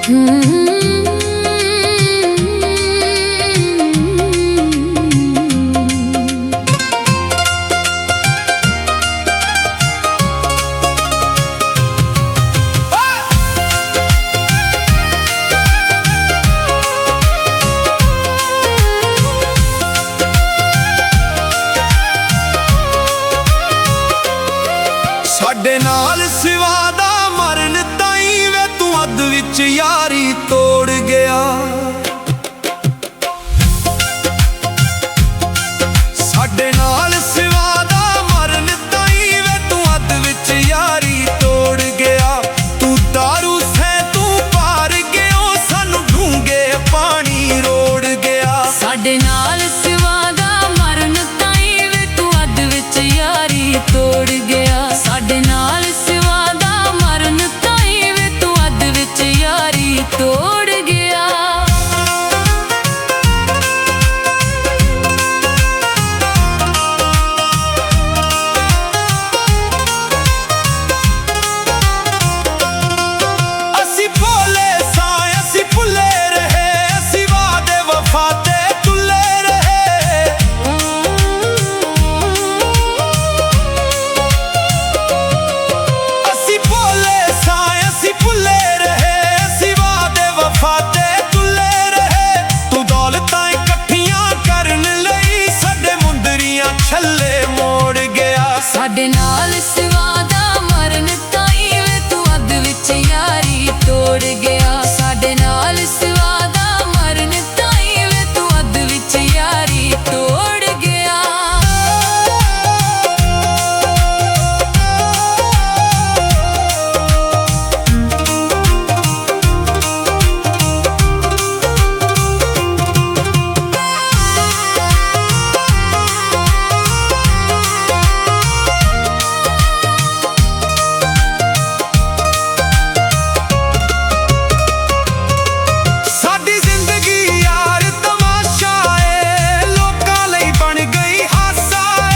ਸਾਡੇ ਨਾਲ ਸਿਵਾ ਦਾ ਮਰਨ ਤਾਈਂ ਵੇ ਤੂੰ ਅੱਧ ਵਿੱਚ ਯਾਰੀ ਤੋੜ ਗਿਆ। ਸਾਡੇ ਨਾਲ ਸਿਵਾ ਦਾ ਮਰਨ ਤਾਈਂ ਵੇ ਤੂੰ ਅੱਧ ਵਿੱਚ ਯਾਰੀ ਤੋੜ ਗਿਆ। ਤੂੰ ਦਾਰੂ ਸੈਂ ਤੂੰ ਪਾਰ ਗਿਓ ਸਾਨੂੰ ਡੂੰਘੇ ਪਾਣੀ ਰੋੜ ਗਿਆ। ਸਾਡੇ ਨਾਲ ਸਿਵਾ ਦਾ ਮਰਨ ਤਾਈਂ ਵੇ ਤੂੰ ਅੱਧ ਵਿੱਚ ਯਾਰੀ ਤੋੜ ਗਿਆ। ਸਾਡੇ ਨਾਲ ਸਿਵਾ ਦਾ ਮਰਨ ਤਾਈਂ ਵੇ ਤੂੰ ਅੱਧ ਵਿੱਚ ਯਾਰੀ ਤੋੜ ਗਿਆ। ਅਸੀਂ ਭੋਲੇ ਸਾਂ ਅਸੀਂ ਭੁੱਲੇ ਰਹੇ ਅਸੀਂ ਵਾਅਦੇ ਵਫਾ ਤੇ ਤੁੱਲੇ ਰਹੇ। ਅਸੀਂ ਭੋਲੇ ਸਾਂ ਅਸੀਂ ਭੁੱਲੇ ਰਹੇ ਅਸੀਂ ਵਾਅਦੇ ਵਫਾ ਤੇ ਤੁੱਲੇ ਰਹੇ। ਤੂੰ ਦੌਲਤਾਂ ਇਕੱਠੀਆਂ ਕਰਨ ਲਈ ਸਾਡੇ ਮੁੰਦਰੀਆਂ ਛੱਲੇ ਮੋੜ ਗਿਆ। ਸਾਡੇ ਨਾਲ ਸਿਵਾ ਦਾ ਮਰਨ ਤਾਈਂ ਵੇ ਤੂੰ ਅੱਧ ਵਿੱਚ ਯਾਰੀ ਤੋੜ ਗਿਆ। ਸਾਡੇ ਨਾਲ ਸਿਵਾ ਦਾ ਮਰਨ ਤਾਈਂ ਵੇ ਤੂੰ ਅੱਧ ਵਿੱਚ ਯਾਰੀ ਤੋੜ ਗਿਆ। ਸਾਡੀ ਜ਼ਿੰਦਗੀ ਯਾਰ ਤਮਾਸ਼ਾ ਏ ਲੋਕਾਂ ਲਈ ਬਣ ਗਈ ਹਾਸਾ ਏ।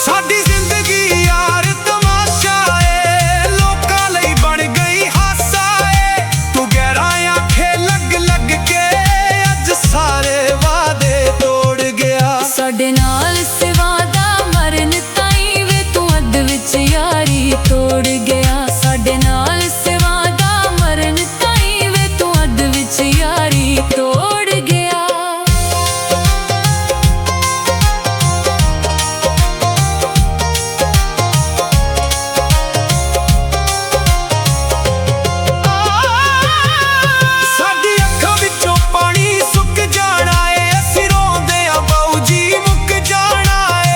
ਸਾਡੀ ਜ਼ਿੰਦਗੀ ਯਾਰ ਤਮਾਸ਼ਾ ਏ ਲੋਕਾਂ ਲਈ ਬਣ ਗਈ ਹਾਸਾ ਏ। ਤੂੰ ਗਹਿਰਾ ਆਖੇ ਲੱਗ ਲੱਗ ਕੇ ਅੱਜ ਸਾਰੇ ਵਾਅਦੇ ਤੋੜ ਗਿਆ। ਸਾਡੇ ਨਾਲ ਸਿਵਾ ਦਾ ਮਰਨ ਤਾਈਂ ਵੇ ਤੂੰ ਅੱਧ ਵਿੱਚ ਯਾਰੀ ਤੋੜ ਗਿਆ। ਸਾਡੇ ਨਾਲ ਸਿਵਾ ਦਾ ਮਰਨ ਤਾਈਂ ਵੇ ਤੂੰ ਅੱਧ ਵਿੱਚ ਯਾਰੀ ਤੋੜ ਗਿਆ। ਸਾਡੀ ਅੱਖਾਂ ਵਿੱਚੋਂ ਪਾਣੀ ਸੁੱਕ ਜਾਣਾ ਏ ਅਸੀਂ ਰੋਂਦੇ ਆ ਬਾਊ ਜੀ ਮੁੱਕ ਜਾਣਾ ਏ।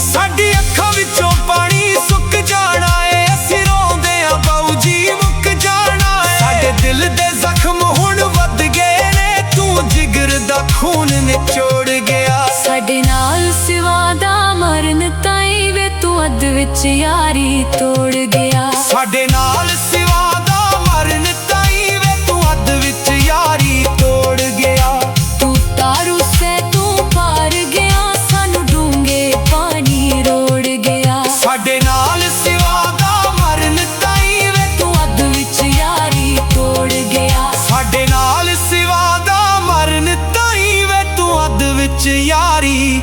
ਸਾਡੀ ਅੱਖਾਂ ਵਿੱਚੋਂ ਪਾਣੀ ਸੁੱਕ ਜਾਣਾ ਏ ਅਸੀਂ ਰੋਂਦੇ ਆ ਬਾਊ ਜੀ ਮੁੱਕ ਜਾਣਾ ਏ। ਸਾਡੇ ਦਿਲ ਦੇ ਜ਼ਖਮ ਹੁਣ ਵੱਧ ਗਏ ਨੇ ਤੂੰ ਜਿਗਰ ਦਾ ਖੂਨ ਨਿਚੋੜ ਗਿਆ। ਸਾਡੇ ਨਾਲ ਸਿਵਾ ਦਾ ਮਰਨ ਤਾਈਂ ਵੇ ਤੂੰ ਅੱਧ ਵਿੱਚ ਯਾਰੀ ਤੋੜ ਗਿਆ। ਸਾਡੇ ਨਾਲ ਸਿਵਾ ਦਾ ਮਰਨ ਤਾਈਂ ਵੇ ਤੂੰ ਅੱਧ ਵਿੱਚ ਯਾਰੀ ਤੋੜ ਗਿਆ। ਤੂੰ ਦਾਰੂ ਸੇ ਤੂੰ ਪਾਰ ਗਿਆ ਸਾਨੂੰ ਡੂੰਘੇ ਪਾਣੀ ਰੋੜ ਗਿਆ। ਸਾਡੇ ਨਾਲ ਸਿਵਾ ਦਾ ਮਰਨ ਤਾਈਂ ਵੇ ਤੂੰ ਅੱਧ ਵਿੱਚ ਯਾਰੀ ਤੋੜ ਗਿਆ। ਸਾਡੇ ਨਾਲ ਸਿਵਾ ਦਾ ਮਰਨ ਤਾਈਂ ਵੇ ਤੂੰ ਅੱਧ ਵਿੱਚ ਯਾਰੀ